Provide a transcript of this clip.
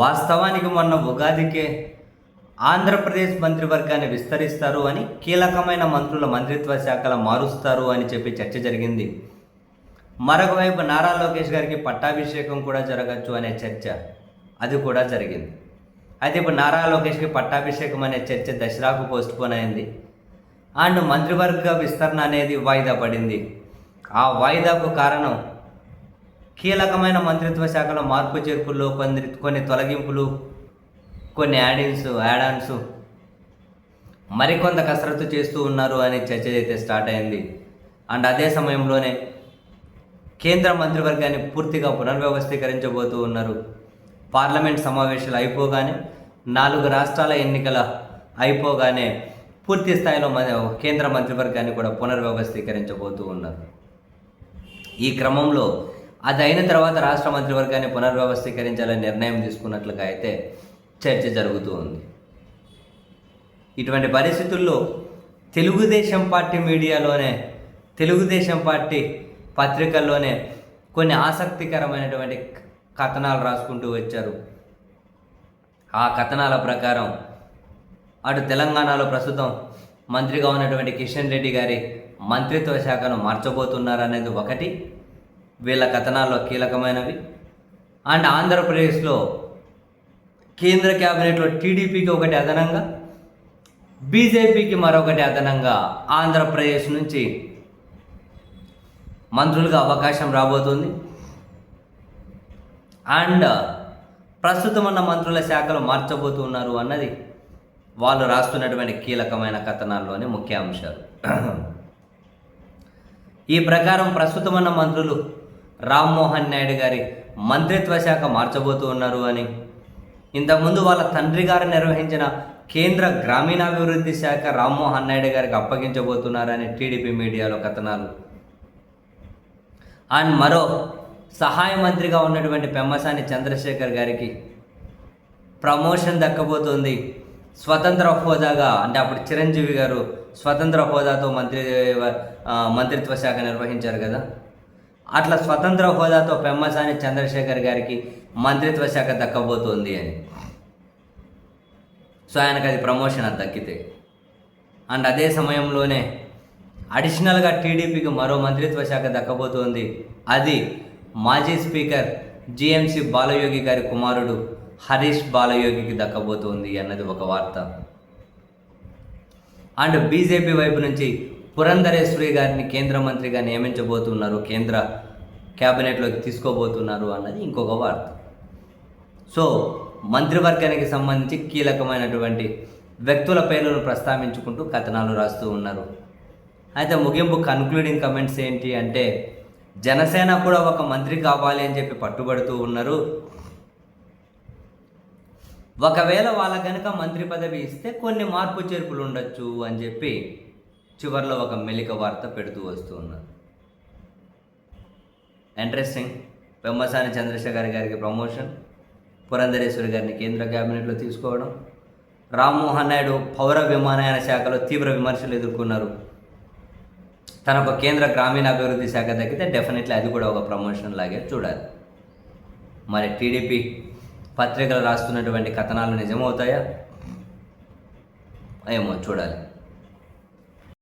వాస్తవానికి మొన్న ఉగాదికే ఆంధ్రప్రదేశ్ మంత్రివర్గాన్ని విస్తరిస్తారు అని, కీలకమైన మంత్రుల మంత్రిత్వ శాఖల మారుస్తారు అని చెప్పి చర్చ జరిగింది. మరొక వైపు నారా లోకేష్ గారికి పట్టాభిషేకం కూడా జరగచ్చు అనే చర్చ, అది కూడా జరిగింది. అయితే ఇప్పుడు నారా లోకేష్కి పట్టాభిషేకం అనే చర్చ దసరాకు పోస్ట్పోన్ అయింది. అండ్ మంత్రివర్గ విస్తరణ అనేది వాయిదా పడింది. ఆ వాయిదాకు కారణం కీలకమైన మంత్రిత్వ శాఖలో మార్పు చేర్పుల్లో కొన్ని తొలగింపులు, కొన్ని యాడాన్స్ మరికొంత కసరత్తు చేస్తూ ఉన్నారు అనే చర్చ అయితే స్టార్ట్ అయింది. అండ్ అదే సమయంలోనే కేంద్ర మంత్రివర్గాన్ని పూర్తిగా పునర్వ్యవస్థీకరించబోతూ ఉన్నారు. పార్లమెంట్ సమావేశాలు అయిపోగానే, 4 రాష్ట్రాల ఎన్నికల అయిపోగానే పూర్తి స్థాయిలో కేంద్ర మంత్రివర్గాన్ని కూడా పునర్వ్యవస్థీకరించబోతూ ఉన్నారు. ఈ క్రమంలో అది అయిన తర్వాత రాష్ట్ర మంత్రివర్గాన్ని పునర్వ్యవస్థీకరించాలని నిర్ణయం తీసుకున్నట్లుగా అయితే చర్చ జరుగుతూ ఉంది. ఇటువంటి పరిస్థితుల్లో తెలుగుదేశం పార్టీ మీడియాలోనే, తెలుగుదేశం పార్టీ పత్రికల్లోనే కొన్ని ఆసక్తికరమైనటువంటి కథనాలు రాసుకుంటూ వచ్చారు. ఆ కథనాల ప్రకారం అటు తెలంగాణలో ప్రస్తుతం మంత్రిగా ఉన్నటువంటి కిషన్ రెడ్డి గారి మంత్రిత్వ శాఖను మార్చబోతున్నారనేది ఒకటి వీళ్ళ కథనాల్లో కీలకమైనవి. అండ్ ఆంధ్రప్రదేశ్లో కేంద్ర క్యాబినెట్లో టీడీపీకి ఒకటి అదనంగా, బీజేపీకి మరొకటి అదనంగా ఆంధ్రప్రదేశ్ నుంచి మంత్రులుగా అవకాశం రాబోతుంది. అండ్ ప్రస్తుతం ఉన్న మంత్రుల శాఖలు మార్చబోతున్నారు అన్నది వాళ్ళు రాస్తున్నటువంటి కీలకమైన కథనాల్లోని ముఖ్య అంశాలు. ఈ ప్రకారం ప్రస్తుతం ఉన్న మంత్రులు రామ్మోహన్ నాయుడు గారి మంత్రిత్వ శాఖ మార్చబోతూ ఉన్నారు అని, ఇంతకుముందు వాళ్ళ తండ్రి గారు నిర్వహించిన కేంద్ర గ్రామీణాభివృద్ధి శాఖ రామ్మోహన్ నాయుడు గారికి అప్పగించబోతున్నారని టీడీపీ మీడియాలో కథనాలు. అండ్ మరో సహాయ మంత్రిగా ఉన్నటువంటి పెమ్మసాని చంద్రశేఖర్ గారికి ప్రమోషన్ దక్కబోతుంది. స్వతంత్ర హోదాగా, అంటే అప్పుడు చిరంజీవి గారు స్వతంత్ర హోదాతో మంత్రిత్వ శాఖ నిర్వహించారు కదా, అట్లా స్వతంత్ర హోదాతో పెమ్మసాని చంద్రశేఖర్ గారికి మంత్రిత్వ శాఖ దక్కబోతోంది అని. సో ఆయనకు అది ప్రమోషన్ అది దక్కితే. అండ్ అదే సమయంలోనే అడిషనల్గా టీడీపీకి మరో మంత్రిత్వ శాఖ దక్కబోతోంది. అది మాజీ స్పీకర్ జిఎంసి బాలయోగి గారి కుమారుడు హరీష్ బాలయోగికి దక్కబోతోంది అన్నది ఒక వార్త. అండ్ బీజేపీ వైపు నుంచి పురంధరేశ్వరి గారిని కేంద్ర మంత్రిగా నియమించబోతున్నారు, కేంద్ర క్యాబినెట్లోకి తీసుకోబోతున్నారు అన్నది ఇంకొక వార్త. సో మంత్రివర్గానికి సంబంధించి కీలకమైనటువంటి వ్యక్తుల పేర్లను ప్రస్తావించుకుంటూ కథనాలు రాస్తూ ఉన్నారు. అయితే ముగింపు కన్క్లూడింగ్ కమెంట్స్ ఏంటి అంటే, జనసేన కూడా ఒక మంత్రి కావాలి అని చెప్పి పట్టుబడుతూ ఉన్నారు. ఒకవేళ వాళ్ళ కనుక మంత్రి పదవి ఇస్తే కొన్ని మార్పు చేర్పులు ఉండొచ్చు అని చెప్పి చివరిలో ఒక మెలిక వార్త పెడుతూ వస్తూ ఉన్నారు. ఇంట్రెస్టింగ్. పెమ్మసాని చంద్రశేఖర్ గారికి ప్రమోషన్, పురంధరేశ్వరి గారిని కేంద్ర క్యాబినెట్లో తీసుకోవడం, రామ్మోహన్ నాయుడు పౌర విమానయాన శాఖలో తీవ్ర విమర్శలు ఎదుర్కొన్నారు. తనకు కేంద్ర గ్రామీణాభివృద్ధి శాఖ దక్కితే డెఫినెట్లీ అది కూడా ఒక ప్రమోషన్ లాగే చూడాలి. మరి టీడీపీ పత్రికలు రాస్తున్నటువంటి కథనాలు నిజమవుతాయా ఏమో చూడాలి.